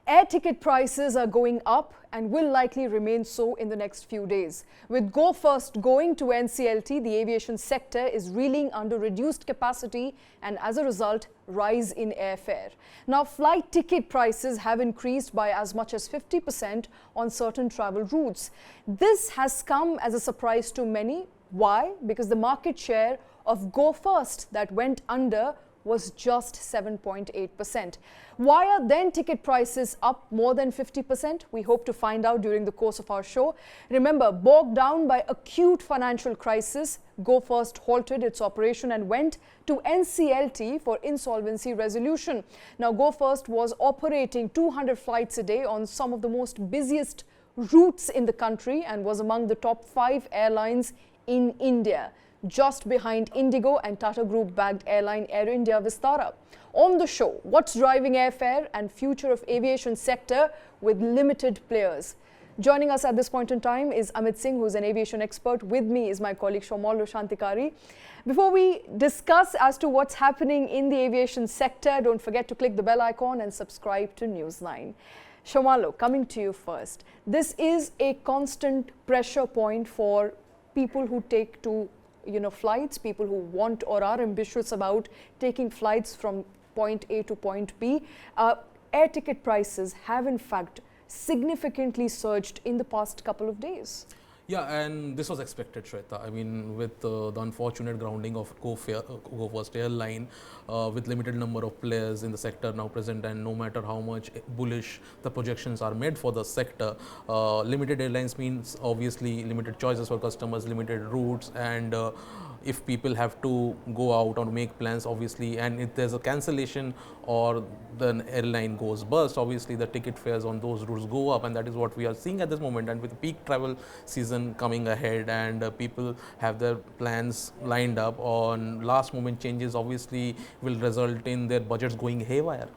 Air ticket prices are going up and will likely remain so in the next few days. With Go First going to NCLT, the aviation sector is reeling under reduced capacity and as a result, rise in airfare. Now, flight ticket prices have increased by as much as 50% on certain travel routes. This has come as a surprise to many. Why? Because the market share of Go First that went under was just 7.8%. Why are then ticket prices up more than 50%? We hope to find out during the course of our show. Remember, bogged down by acute financial crisis, Go First halted its operation and went to NCLT for insolvency resolution. Now, Go First was operating 200 flights a day on some of the most busiest routes in the country and was among the top 5 airlines in India, just behind Indigo and Tata Group-backed airline Air India Vistara. On the show, what's driving airfare and future of aviation sector with limited players. Joining us at this point in time is Amit Singh, who's an aviation expert. With me is my colleague Soumalya Santikari. Before we discuss as to what's happening in the aviation sector, don't forget to click the bell icon and subscribe to News9. Soumalya, coming to you first. This is a constant pressure point for people who take to flights, people who want or are ambitious about taking flights from point A to point B. Air ticket prices have in fact significantly surged in the past couple of days. Yeah, and this was expected, Shweta. I mean, with the unfortunate grounding of Go First Airline, with limited number of players in the sector now present, and no matter how much bullish the projections are made for the sector, limited airlines means obviously limited choices for customers, limited routes, and if people have to go out or make plans, obviously, and if there's a cancellation or the airline goes bust, obviously the ticket fares on those routes go up, and that is what we are seeing at this moment. And with peak travel season coming ahead and people have their plans lined up on last moment changes, obviously will result in their budgets going haywire.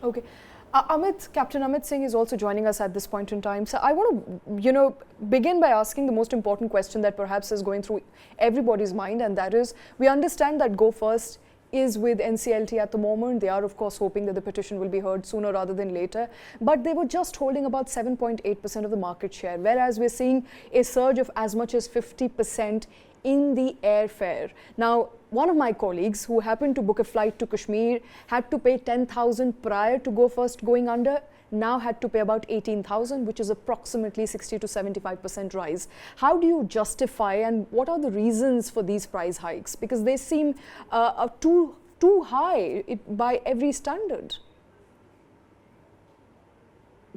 Okay. Captain Amit Singh is also joining us at this point in time. So I want to, begin by asking the most important question that perhaps is going through everybody's mind, and that is, we understand that Go First is with NCLT at the moment. They are, of course, hoping that the petition will be heard sooner rather than later. But they were just holding about 7.8% of the market share, whereas we're seeing a surge of as much as 50% in the airfare. Now, one of my colleagues who happened to book a flight to Kashmir had to pay 10,000 prior to Go First going under, now had to pay about 18,000, which is approximately 60 to 75% rise. How do you justify and what are the reasons for these price hikes? Because they seem too high by every standard.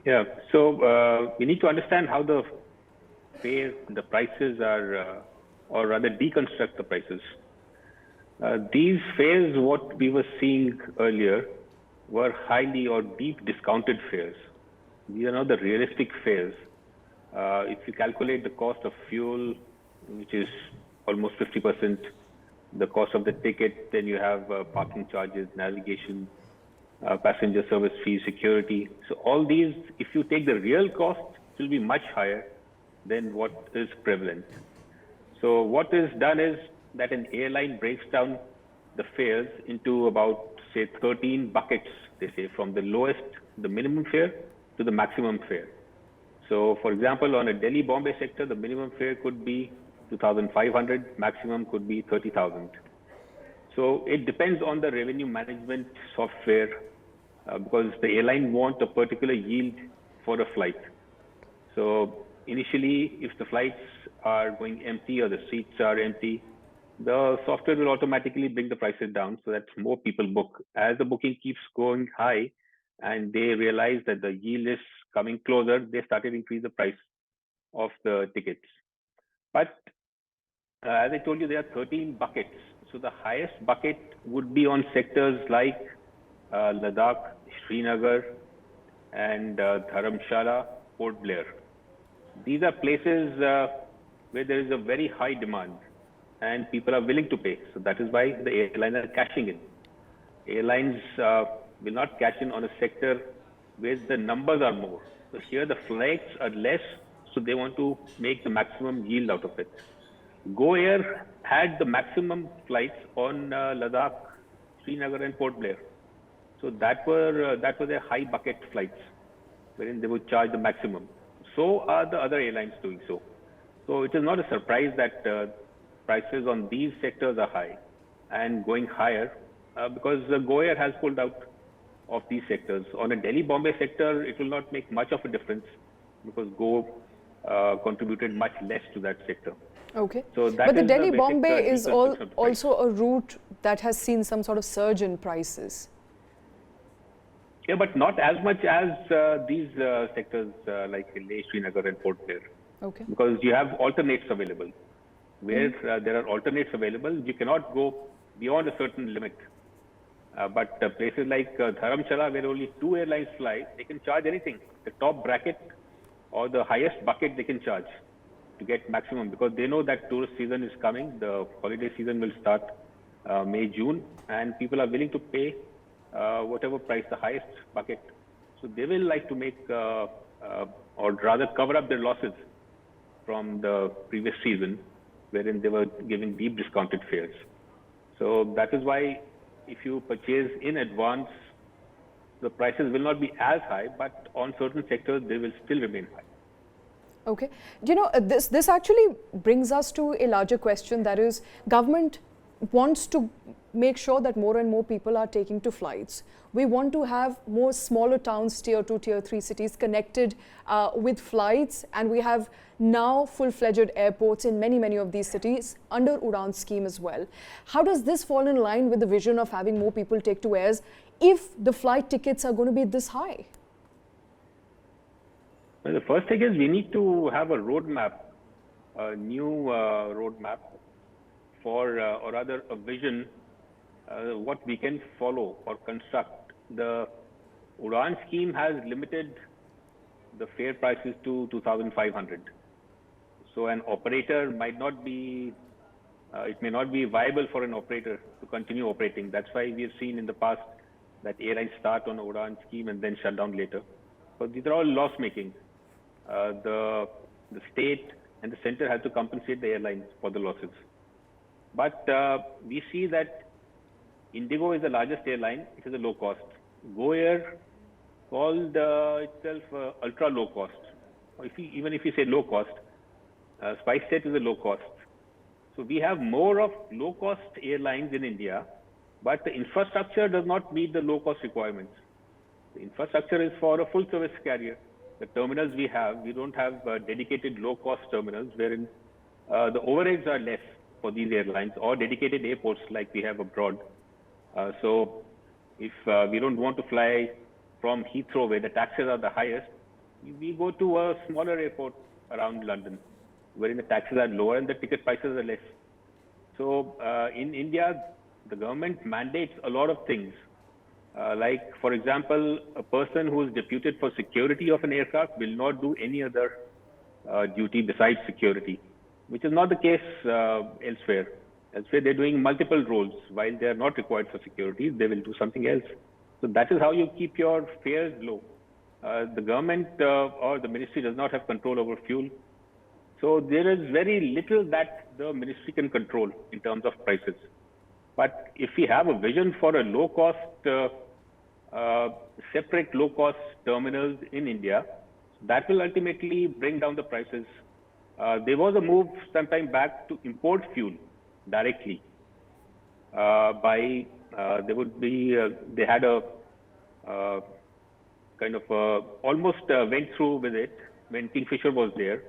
Yeah, so we need to understand how the prices are, or rather deconstruct the prices. These fares, what we were seeing earlier, were highly or deep discounted fares. These are not the realistic fares. If you calculate the cost of fuel, which is almost 50%, the cost of the ticket, then you have parking charges, navigation, passenger service fees, security. So all these, if you take the real cost, it will be much higher than what is prevalent. So what is done is that an airline breaks down the fares into about, say, 13 buckets, they say, from the lowest, the minimum fare, to the maximum fare. So, for example, on a Delhi-Bombay sector, the minimum fare could be 2,500, maximum could be 30,000. So it depends on the revenue management software because the airline wants a particular yield for a flight. So initially, if the flights are going empty or the seats are empty, the software will automatically bring the prices down so that more people book. As the booking keeps going high and they realize that the yield is coming closer, they started to increase the price of the tickets. But as I told you, there are 13 buckets. So the highest bucket would be on sectors like Ladakh, Srinagar, and Dharamshala, Port Blair. These are places where there is a very high demand and people are willing to pay. So that is why the airlines are cashing in. Airlines will not cash in on a sector where the numbers are more. So here the flights are less, so they want to make the maximum yield out of it. Go Air had the maximum flights on Ladakh, Srinagar and Port Blair. So that were their high bucket flights. wherein they would charge the maximum. So are the other airlines doing so. So it is not a surprise that prices on these sectors are high and going higher because Go Air has pulled out of these sectors. On a Delhi-Bombay sector, it will not make much of a difference because Go contributed much less to that sector. Okay. So that but the is Delhi-Bombay basic, is deconstruction of the price. also a route that has seen some sort of surge in prices. Yeah, but not as much as these sectors like Leh, Srinagar and Port Blair. Okay. Because you have alternates available. Where there are alternates available, you cannot go beyond a certain limit. But places like Dharamshala, where only 2 airlines fly, they can charge anything. The top bracket or the highest bucket they can charge to get maximum, because they know that tourist season is coming. The holiday season will start May, June, and people are willing to pay whatever price, the highest bucket. So they will like to make, or rather cover up their losses from the previous season, wherein they were giving deep discounted fares. So that is why if you purchase in advance, the prices will not be as high, but on certain sectors, they will still remain high. Okay. You know, this actually brings us to a larger question, that is, government wants to make sure that more and more people are taking to flights. We want to have more smaller towns, tier 2, tier 3 cities connected with flights, and we have now full-fledged airports in many of these cities under Udan scheme as well. How does this fall in line with the vision of having more people take to airs if the flight tickets are going to be this high? Well, the first thing is we need to have a roadmap, a new roadmap for, or rather a vision, what we can follow or construct. The Udan scheme has limited the fare prices to 2,500. So an operator might not be, it may not be viable for an operator to continue operating. That's why we have seen in the past that airlines start on Udan scheme and then shut down later. So these are all loss making. The state and the center have to compensate the airlines for the losses. But we see that Indigo is the largest airline. It is a low cost. Go Air called itself ultra low cost. Or even if you say low cost, SpiceJet is a low cost. So we have more of low cost airlines in India, but the infrastructure does not meet the low cost requirements. The infrastructure is for a full service carrier. The terminals we have, we don't have dedicated low cost terminals wherein the overheads are less for these airlines, or dedicated airports like we have abroad. So if we don't want to fly from Heathrow where the taxes are the highest, we go to a smaller airport around London wherein the taxes are lower and the ticket prices are less. So in India, the government mandates a lot of things. Like, for example, a person who is deputed for security of an aircraft will not do any other duty besides security, which is not the case elsewhere. Elsewhere, they're doing multiple roles. While they are not required for security, they will do something else. So that is how you keep your fares low. The government or the ministry does not have control over fuel. So there is very little that the ministry can control in terms of prices. But if we have a vision for a low-cost, separate low-cost terminals in India, that will ultimately bring down the prices. There was a move sometime back to import fuel directly. They had a kind of almost went through with it when Kingfisher was there.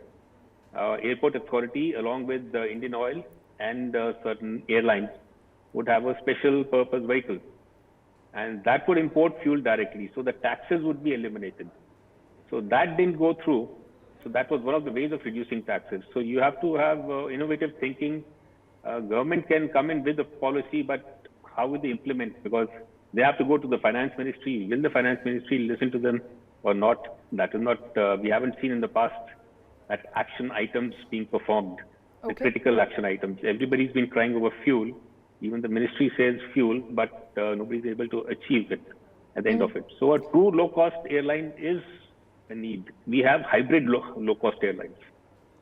Airport Authority, along with Indian Oil and certain airlines, would have a special purpose vehicle, and that would import fuel directly. So the taxes would be eliminated. So that didn't go through. So that was one of the ways of reducing taxes. So you have to have innovative thinking. Government can come in with a policy, but how will they implement? Because they have to go to the finance ministry. Will the finance ministry listen to them or not? That is not, we haven't seen in the past that action items being performed, the critical action items. Everybody's been crying over fuel. Even the ministry says fuel, but nobody's able to achieve it at the end of it. So a true low-cost airline is a need. We have hybrid low-cost airlines.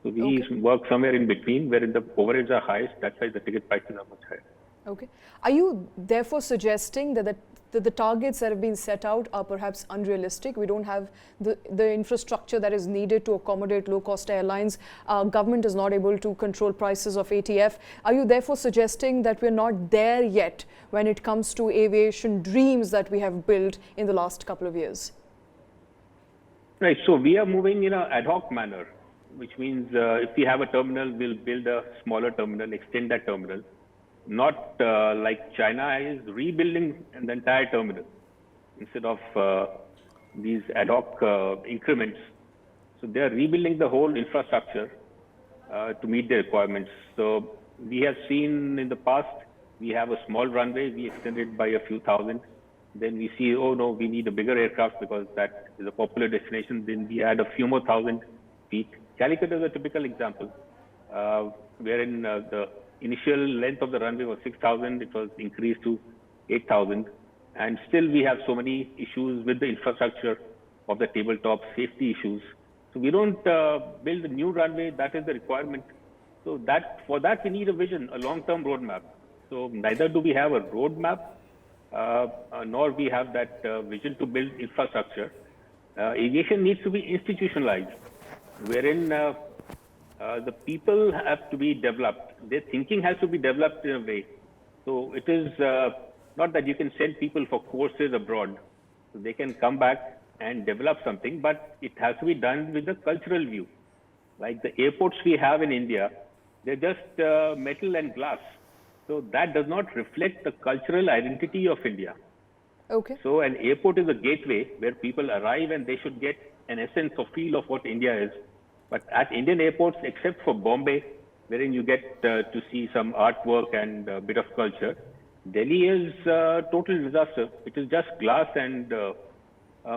So we work somewhere in between, wherein the overheads are highest. That's why the ticket prices are much higher. Okay. Are you therefore suggesting that the that the targets that have been set out are perhaps unrealistic. We don't have the infrastructure that is needed to accommodate low-cost airlines. Government is not able to control prices of ATF. Are you therefore suggesting that we're not there yet when it comes to aviation dreams that we have built in the last couple of years? Right. So we are moving in an ad hoc manner, which means if we have a terminal, we'll build a smaller terminal, extend that terminal. Not like China is rebuilding the entire terminal instead of these ad hoc increments. So they are rebuilding the whole infrastructure to meet the requirements. So we have seen in the past, we have a small runway, we extend it by a few thousand. Then we see, oh no, we need a bigger aircraft because that is a popular destination. Then we add a few more thousand feet. Calicut is a typical example, wherein the initial length of the runway was 6,000, it was increased to 8,000. And still we have so many issues with the infrastructure of the tabletop, safety issues. So we don't build a new runway, that is the requirement. So for that we need a vision, a long-term roadmap. So neither do we have a roadmap, nor we have that vision to build infrastructure. Aviation needs to be institutionalized, wherein the people have to be developed. Their thinking has to be developed in a way. So it is not that you can send people for courses abroad. So they can come back and develop something, but it has to be done with a cultural view. Like the airports we have in India, they're just metal and glass. So that does not reflect the cultural identity of India. Okay. So an airport is a gateway where people arrive and they should get an essence or feel of what India is. But at Indian airports, except for Bombay, wherein you get to see some artwork and a bit of culture, Delhi is a total disaster. It is just glass and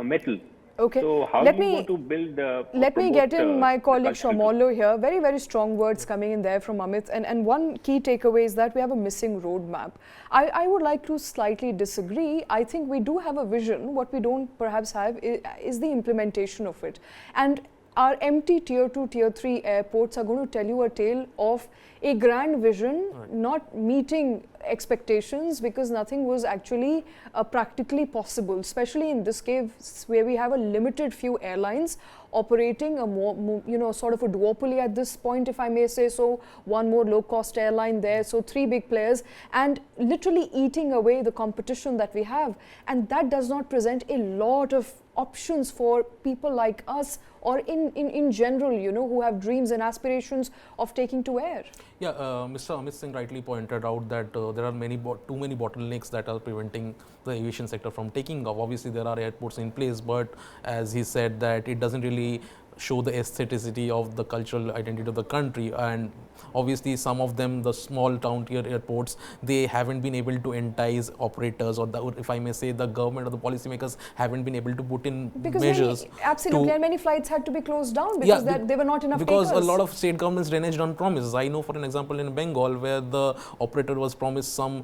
metal. Okay. So how do you want to build? Let me get in my colleague Soumalya here. Very, very strong words coming in there from Amit. And one key takeaway is that we have a missing roadmap. I would like to slightly disagree. I think we do have a vision. What we don't perhaps have is the implementation of it. And our empty tier 2, tier 3 airports are going to tell you a tale of a grand vision not meeting expectations because nothing was actually practically possible, especially in this case where we have a limited few airlines operating a more, sort of a duopoly at this point, if I may say so. One more low-cost airline there, so 3 big players, and literally eating away the competition that we have. And that does not present a lot of options for people like us or in general, who have dreams and aspirations of taking to air. Yeah, Mr. Amit Singh rightly pointed out that there are too many bottlenecks that are preventing the aviation sector from taking off. Obviously, there are airports in place, but as he said that it doesn't really show the aestheticity of the cultural identity of the country, and obviously some of them, the small town tier airports, they haven't been able to entice operators, or if I may say, the government or the policymakers haven't been able to put in measures. Absolutely, and many flights had to be closed down because there were not enough because takers. A lot of state governments reneged on promises. I know for an example in Bengal where the operator was promised some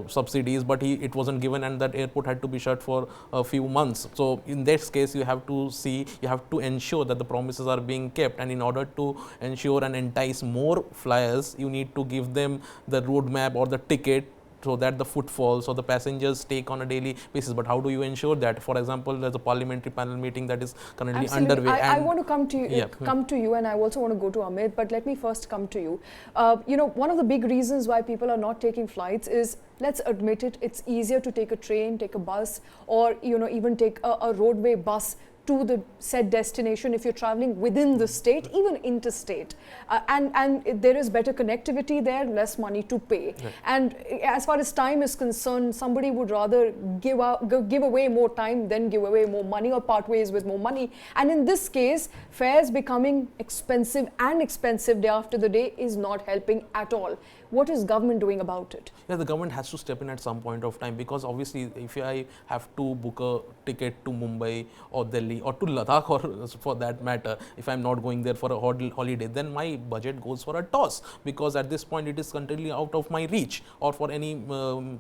subsidies, but it wasn't given, and that airport had to be shut for a few months. So in this case, you have to ensure that the promises are being kept, and in order to ensure and entice more flyers, you need to give them the roadmap or the ticket so that the footfalls or the passengers take on a daily basis. But how do you ensure that? For example, there's a parliamentary panel meeting that is currently underway. I want to come to you, and I also want to go to Amit, but let me first come to you. One of the big reasons why people are not taking flights is, let's admit it, it's easier to take a train, take a bus, or even take a roadway bus to the said destination if you're traveling within the state, even interstate. And there is better connectivity there, less money to pay. Right. And as far as time is concerned, somebody would rather give away more time than give away more money or part ways with more money. And in this case, fares becoming expensive day after the day is not helping at all. What is government doing about it? Yeah, the government has to step in at some point of time, because obviously if I have to book a ticket to Mumbai or Delhi or to Ladakh, or for that matter, if I'm not going there for a holiday, then my budget goes for a toss, because at this point it is completely out of my reach, or for any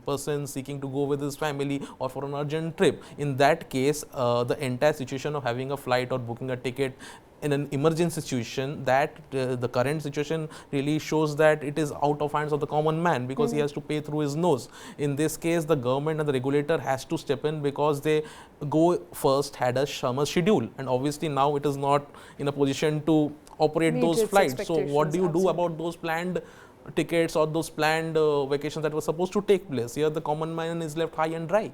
person seeking to go with his family or for an urgent trip. In that case, the entire situation of having a flight or booking a ticket in an emergency situation, that the current situation really shows that it is out of hands of the common man, because he has to pay through his nose. In this case, the government and the regulator has to step in, because they go first had a summer schedule, and obviously now it is not in a position to operate Meet those its flights. So what do you do absolutely. about those planned tickets or those planned vacations that were supposed to take place? Here the common man is left high and dry.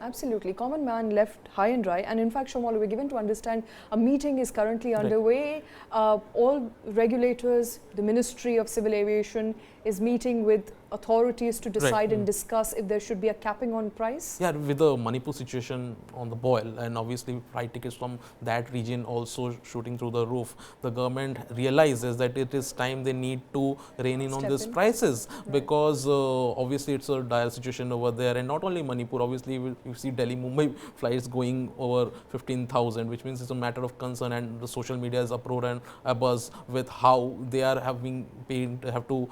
Absolutely. Common man left high and dry. And in fact, Shomala, we're given to understand a meeting is currently underway. All regulators, the Ministry of Civil Aviation is meeting with authorities to decide and discuss if there should be a capping on price. Yeah, with the Manipur situation on the boil, and obviously flight tickets from that region also shooting through the roof, the government realizes that it is time they need to rein in on these prices, because obviously it's a dire situation over there. And not only Manipur, obviously you see Delhi Mumbai flights going over 15,000, which means it's a matter of concern, and the social media is uproar and a buzz with how they are having paid, have to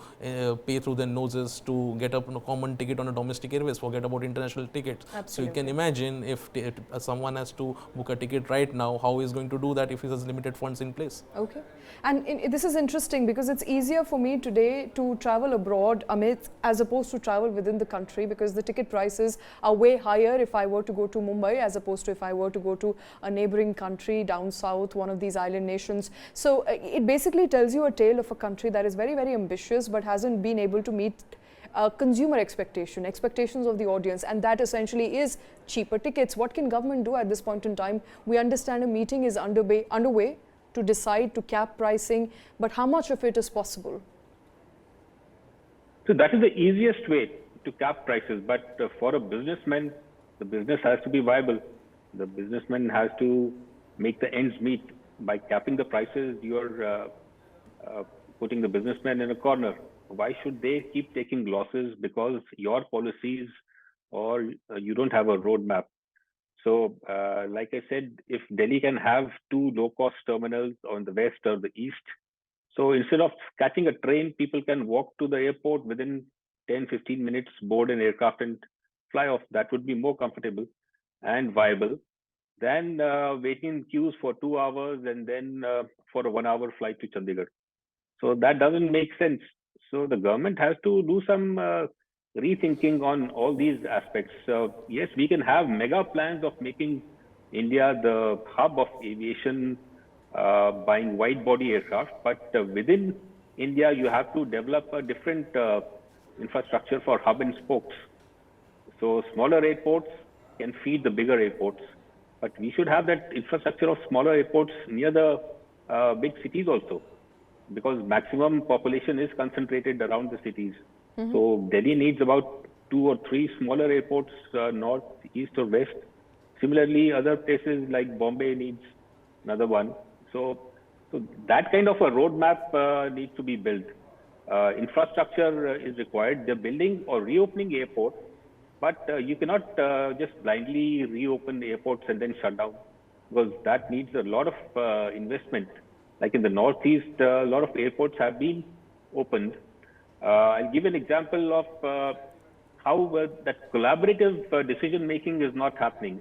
pay through their noses to get a common ticket on a domestic airways, forget about international tickets. Absolutely. So you can imagine if someone has to book a ticket right now, how he is going to do that if he has limited funds in place. Okay. And this is interesting because it's easier for me today to travel abroad, Amit, as opposed to travel within the country, because the ticket prices are way higher if I were to go to Mumbai as opposed to if I were to go to a neighboring country down south, one of these island nations. So it basically tells you a tale of a country that is very, very ambitious but hasn't been able to meet consumer expectations of the audience, and that essentially is cheaper tickets. What can government do at this point in time? We understand a meeting is underway to decide to cap pricing, but how much of it is possible? So that is the easiest way to cap prices, but for a businessman, the business has to be viable. The businessman has to make the ends meet. By capping the prices, you're putting the businessman in a corner. Why should they keep taking losses because your policies or you don't have a roadmap? So, like I said, if Delhi can have two low-cost terminals on the west or the east, so instead of catching a train, people can walk to the airport within 10, 15 minutes, board an aircraft and fly off. That would be more comfortable and viable than waiting in queues for 2 hours and then for a 1 hour flight to Chandigarh. So that doesn't make sense. So the government has to do some rethinking on all these aspects. So yes, we can have mega plans of making India the hub of aviation, buying wide body aircraft, but within India, you have to develop a different infrastructure for hub and spokes. So smaller airports can feed the bigger airports, but we should have that infrastructure of smaller airports near the big cities also, because maximum population is concentrated around the cities. So Delhi needs about 2 or 3 smaller airports, north, east or west. Similarly, other places like Bombay needs another one. So that kind of a roadmap needs to be built. Infrastructure is required. They're building or reopening airports, but you cannot just blindly reopen airports and then shut down, because that needs a lot of investment. Like in the Northeast, a lot of airports have been opened. I'll give an example of how that collaborative decision making is not happening.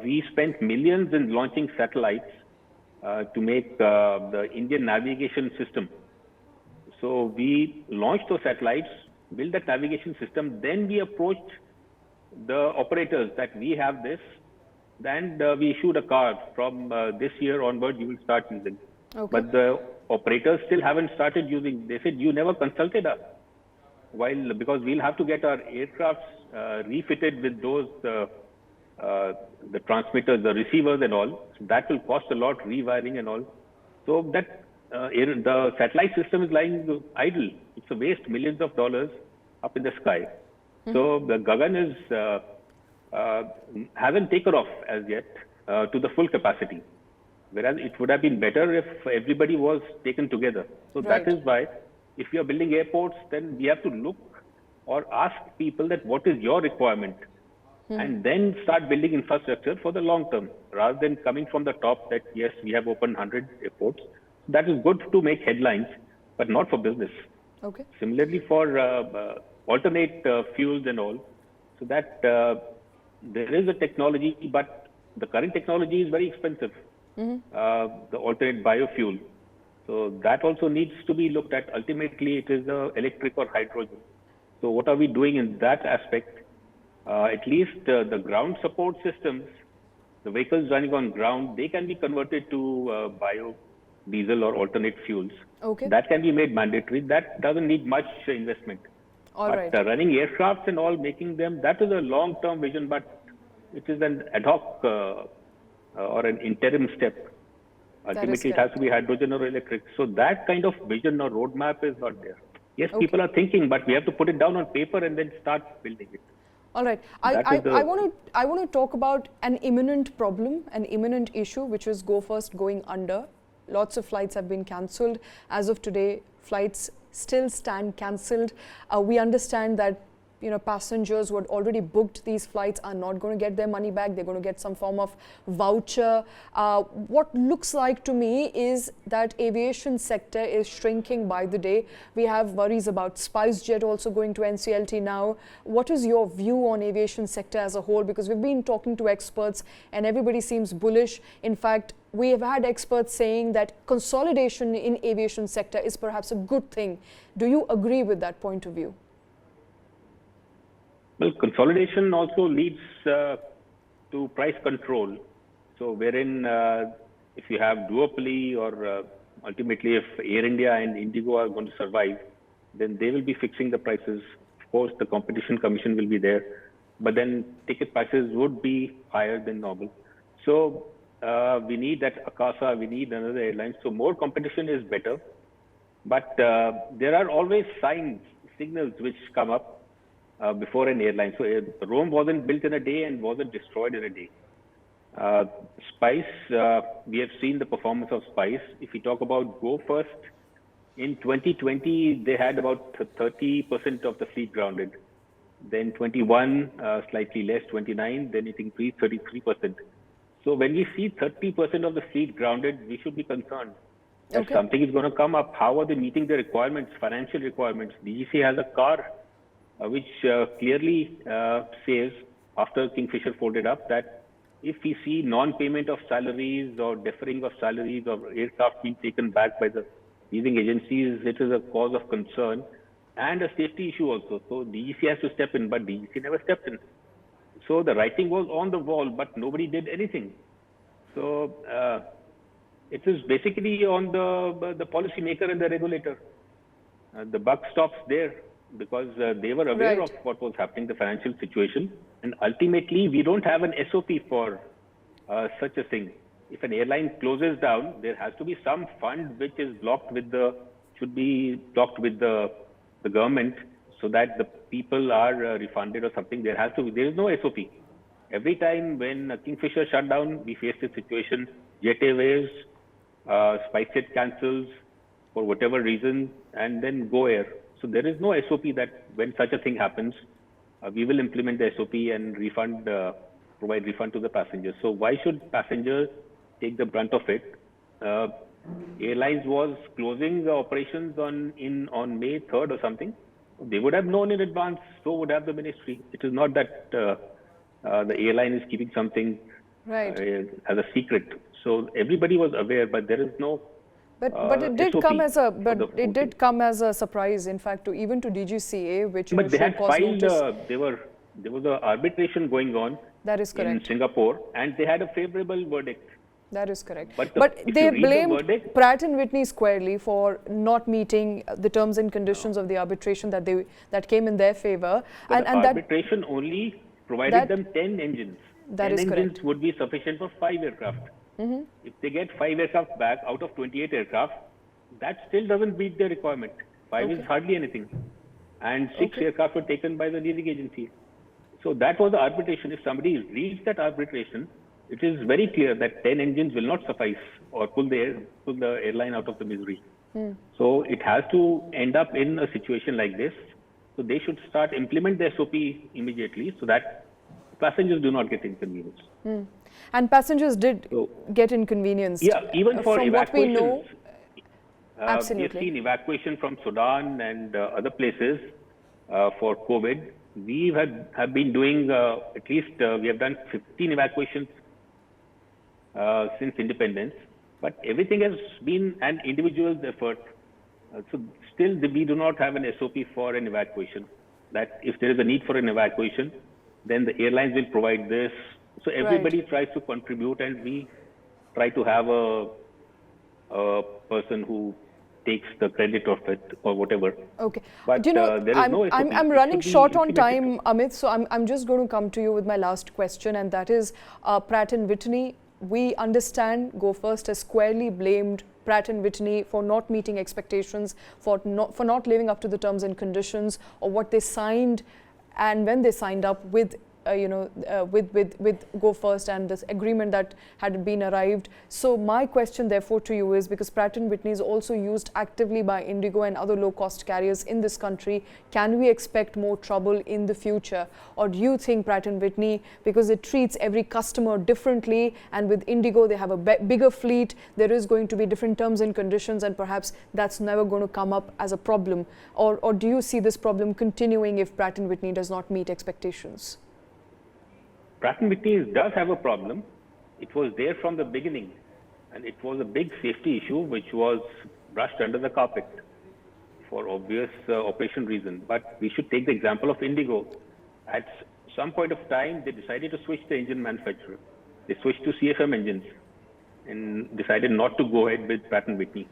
We spent millions in launching satellites to make the Indian navigation system. So we launched those satellites, built that navigation system, then we approached the operators that we have this, and we issued a card from this year onward, you will start using. Okay. But the operators still haven't started using. They said, you never consulted us. Because we'll have to get our aircrafts refitted with those, the transmitters, the receivers and all. So that will cost a lot, rewiring and all. So that the satellite system is lying idle. It's a waste, millions of dollars up in the sky. So the Gagan is hasn't taken off as yet to the full capacity. Whereas it would have been better if everybody was taken together. So that is why, if we are building airports, then we have to look or ask people that what is your requirement, and then start building infrastructure for the long term, rather than coming from the top that yes, we have opened 100 airports. That is good to make headlines, but not for business. Okay. Similarly for alternate fuels and all, so that there is a technology, but the current technology is very expensive. the alternate biofuel. So that also needs to be looked at. Ultimately, it is electric or hydrogen. So what are we doing in that aspect? At least the ground support systems, the vehicles running on ground, they can be converted to biodiesel or alternate fuels. Okay. That can be made mandatory. That doesn't need much investment. All But right. running aircrafts and all, making them, that is a long-term vision, but it is an ad hoc or an interim step. Ultimately, it has to be hydrogen or electric. So that kind of vision or roadmap is not there. Yes, people are thinking, but we have to put it down on paper and then start building it. All right. I want to talk about an imminent problem, an imminent issue, which is Go First going under. Lots of flights have been cancelled. As of today, flights still stand cancelled. We understand that passengers who had already booked these flights are not going to get their money back. They're going to get some form of voucher. What looks like to me is that aviation sector is shrinking by the day. We have worries about SpiceJet also going to NCLT now. What is your view on aviation sector as a whole? Because we've been talking to experts and everybody seems bullish. In fact, we have had experts saying that consolidation in aviation sector is perhaps a good thing. Do you agree with that point of view? Well, consolidation also leads to price control. So wherein if you have duopoly or ultimately if Air India and Indigo are going to survive, then they will be fixing the prices. Of course, the Competition Commission will be there, but then ticket prices would be higher than normal. So we need that Akasa, we need another airline. So more competition is better, but there are always signals which come up before an airline. So Rome wasn't built in a day and wasn't destroyed in a day. Spice, we have seen the performance of Spice. If we talk about Go First, in 2020, they had about 30% of the fleet grounded. Then 21, slightly less, 29, then it increased 33%. So when we see 30% of the fleet grounded, we should be concerned that something is going to come up. How are they meeting their requirements, financial requirements? DGC has a car which clearly says, after Kingfisher folded up, that if we see non-payment of salaries or deferring of salaries or aircraft being taken back by the leasing agencies, it is a cause of concern and a safety issue also. So DGC has to step in, but DGC never stepped in. So the writing was on the wall, but nobody did anything. So it is basically on the policymaker and the regulator. The buck stops there, because they were aware of what was happening, the financial situation. And ultimately, we don't have an SOP for such a thing. If an airline closes down, there has to be some fund which is should be blocked with the government, so that the people are refunded or something. There is no SOP. Every time when Kingfisher shut down, we faced a situation. Jet Airways, SpiceJet cancels for whatever reason, and then Go Air. So there is no SOP that when such a thing happens, we will implement the SOP and provide refund to the passengers. So why should passengers take the brunt of it? Airlines was closing the operations on May 3rd or something. They would have known in advance, so would have the ministry. It is not that the airline is keeping something as a secret. So everybody was aware, but there is no But it did come as a surprise, in fact, even to DGCA, which but they had filed. There was an arbitration going on. That is correct. In Singapore, and they had a favorable verdict. That is correct. But they blamed Pratt and Whitney squarely for not meeting the terms and conditions of the arbitration that came in their favor. And the arbitration only provided them 10 engines. That 10 is engines correct. would be sufficient for 5 aircraft. If they get 5 aircraft back out of 28 aircraft, that still doesn't meet their requirement. 5 is hardly anything. And 6 aircraft were taken by the leasing agency. So that was the arbitration. If somebody reads that arbitration, it is very clear that 10 engines will not suffice or pull the airline out of the misery. So it has to end up in a situation like this. So they should start implement the SOP immediately, so that passengers do not get inconvenienced. And passengers did get inconvenienced. Yeah, even for from evacuations. What we know, absolutely. We have seen evacuation from Sudan and other places for COVID. We have been doing at least we have done 15 evacuations since independence, but everything has been an individual's effort. So still we do not have an SOP for an evacuation, that if there is a need for an evacuation, then the airlines will provide this. So everybody tries to contribute, and we try to have a person who takes the credit of it or whatever. Okay. But Do you know, there is no SOP. I'm It running should be short on implemented. time, Amit, so I'm just going to come to you with my last question, and that is Pratt and Whitney. We understand Go First has squarely blamed Pratt and Whitney for not meeting expectations, for not living up to the terms and conditions or what they signed, and when they signed up with with Go First and this agreement that had been arrived. So my question therefore to you is, because Pratt & Whitney is also used actively by Indigo and other low-cost carriers in this country, can we expect more trouble in the future? Or do you think Pratt & Whitney, because it treats every customer differently, and with Indigo they have a bigger fleet, there is going to be different terms and conditions, and perhaps that's never going to come up as a problem? Or do you see this problem continuing if Pratt & Whitney does not meet expectations? Pratt & Whitney does have a problem. It was there from the beginning, and it was a big safety issue which was brushed under the carpet for obvious operation reasons. But we should take the example of Indigo. At some point of time, they decided to switch the engine manufacturer. They switched to CFM engines and decided not to go ahead with Pratt & Whitney.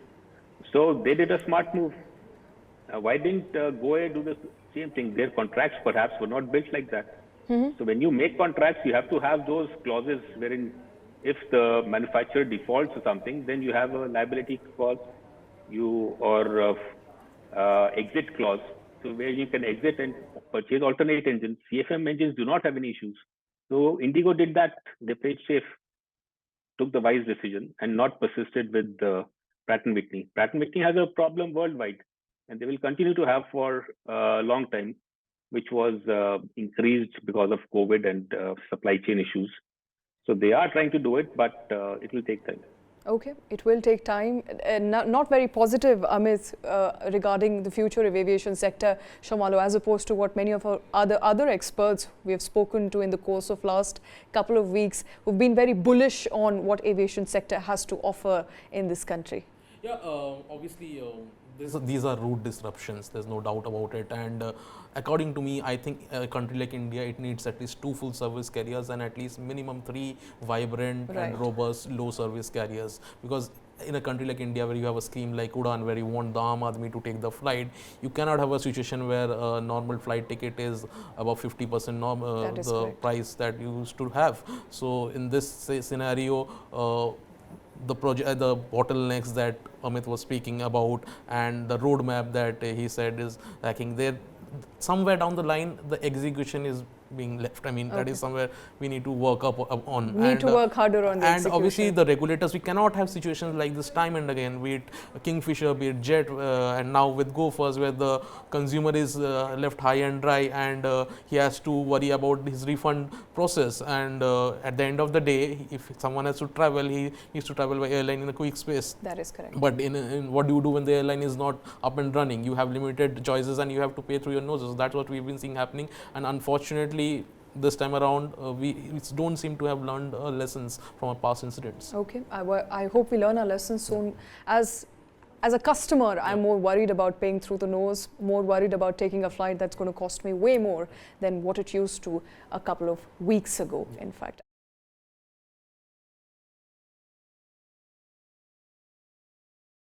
So they did a smart move. Why didn't Go ahead do the same thing? Their contracts perhaps were not built like that. So when you make contracts, you have to have those clauses wherein if the manufacturer defaults or something, then you have a liability clause, or exit clause, so where you can exit and purchase alternate engines. CFM engines do not have any issues. So Indigo did that. They played safe, took the wise decision, and not persisted with Pratt & Whitney. Pratt & Whitney has a problem worldwide, and they will continue to have for a long time, which was increased because of COVID and supply chain issues. So they are trying to do it, but it will take time. Okay, it will take time. Not very positive, Amit, regarding the future of aviation sector, Soumalya, as opposed to what many of our other experts we have spoken to in the course of last couple of weeks, who've been very bullish on what aviation sector has to offer in this country. Yeah, obviously, these are route disruptions. There's no doubt about it. And according to me, I think a country like India, it needs at least 2 full service carriers and at least minimum 3 vibrant and robust low service carriers. Because in a country like India, where you have a scheme like Udan, where you want the Aam Aadmi to take the flight, you cannot have a situation where a normal flight ticket is about 50% the price that you used to have. So in this scenario, the bottlenecks that Amit was speaking about and the roadmap that he said is lacking there, somewhere down the line the execution is being left. I mean, that is somewhere we need to work up on. Need to work harder on the execution. And obviously the regulators, we cannot have situations like this time and again, be it Kingfisher, be it Jet, and now with Go First, where the consumer is left high and dry, and he has to worry about his refund process. And at the end of the day, if someone has to travel, he needs to travel by airline in a quick space. That is correct. But in what do you do when the airline is not up and running? You have limited choices and you have to pay through your noses. That's what we've been seeing happening. And unfortunately, this time around, we don't seem to have learned lessons from our past incidents. Okay, I hope we learn our lessons soon. As a customer, I'm more worried about paying through the nose, more worried about taking a flight that's going to cost me way more than what it used to a couple of weeks ago, in fact.